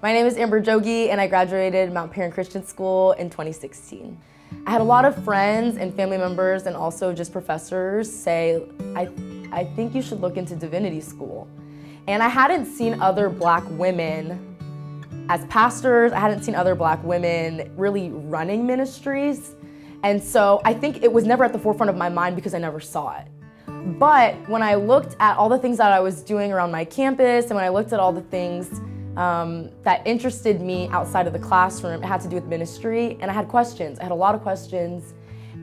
My name is Jogie, and I graduated Mount Perrin Christian School in 2016. I had a lot of friends and family members and also just professors say, I think you should look into divinity school. And I hadn't seen other Black women as pastors. I hadn't seen other Black women really running ministries. And so I think it was never at the forefront of my mind because I never saw it. But when I looked at all the things that I was doing around my campus and when I looked at all the things that interested me outside of the classroom, it had to do with ministry, and I had questions. I had a lot of questions,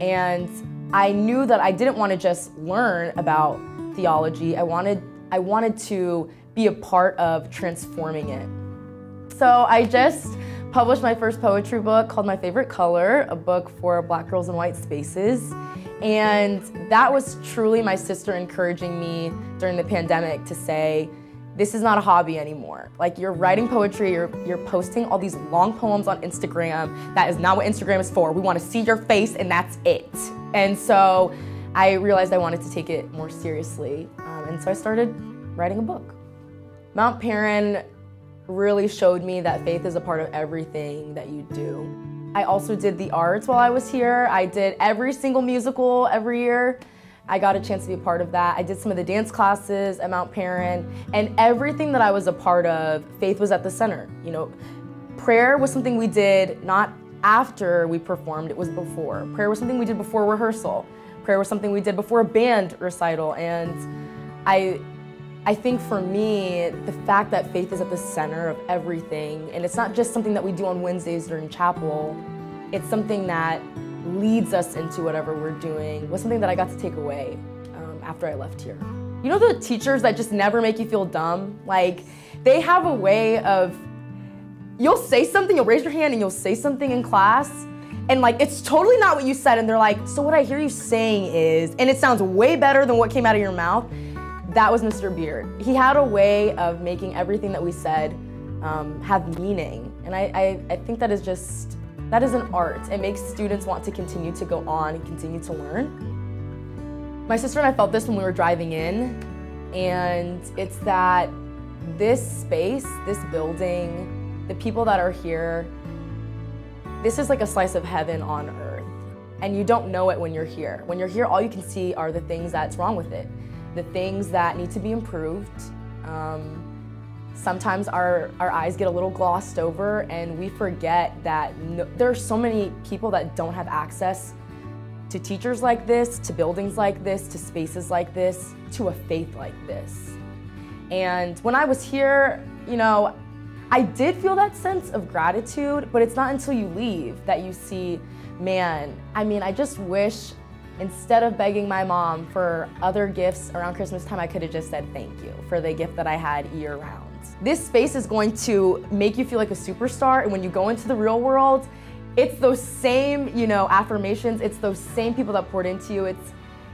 and I knew that I didn't want to just learn about theology. I wanted to be a part of transforming it. So I just published my first poetry book called My Favorite Color, a book for Black girls in white spaces. And that was truly my sister encouraging me during the pandemic to say, this is not a hobby anymore. Like, you're writing poetry, you're posting all these long poems on Instagram. That is not what Instagram is for. We want to see your face and that's it. And so I realized I wanted to take it more seriously. And so I started writing a book. Mount Perrin really showed me that faith is a part of everything that you do. I also did the arts while I was here. I did every single musical every year. I got a chance to be a part of that. I did some of the dance classes at Mount Perrin, and everything that I was a part of, faith was at the center. You know, prayer was something we did not after we performed, it was before. Prayer was something we did before rehearsal. Prayer was something we did before a band recital, and I think for me, the fact that faith is at the center of everything, and it's not just something that we do on Wednesdays during chapel, it's something that leads us into whatever we're doing, was something that I got to take away after I left here. You know the teachers that just never make you feel dumb? Like, they have a way of, you'll say something, you'll raise your hand and you'll say something in class, and like, it's totally not what you said, and they're like, so what I hear you saying is, and it sounds way better than what came out of your mouth. That was Mr. Beard. He had a way of making everything that we said have meaning, and I think that is an art. It makes students want to continue to go on and continue to learn. My sister and I felt this when we were driving in, and it's that this space, this building, the people that are here, this is like a slice of heaven on earth. And you don't know it when you're here. When you're here, all you can see are the things that's wrong with it, the things that need to be improved. Sometimes our eyes get a little glossed over and we forget that there are so many people that don't have access to teachers like this, to buildings like this, to spaces like this, to a faith like this. And when I was here, you know, I did feel that sense of gratitude, but it's not until you leave that you see, man, I mean, I just wish instead of begging my mom for other gifts around Christmas time, I could have just said thank you for the gift that I had year round. This space is going to make you feel like a superstar, and when you go into the real world, it's those same, you know, affirmations, it's those same people that poured into you.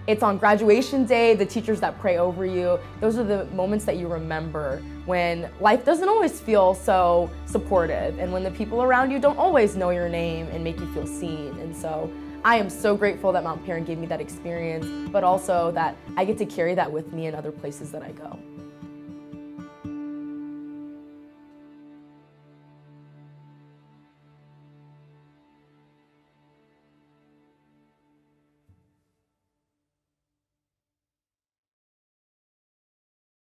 It's on graduation day, the teachers that pray over you. Those are the moments that you remember when life doesn't always feel so supportive and when the people around you don't always know your name and make you feel seen. And so I am so grateful that Mount Perrin gave me that experience, but also that I get to carry that with me in other places that I go.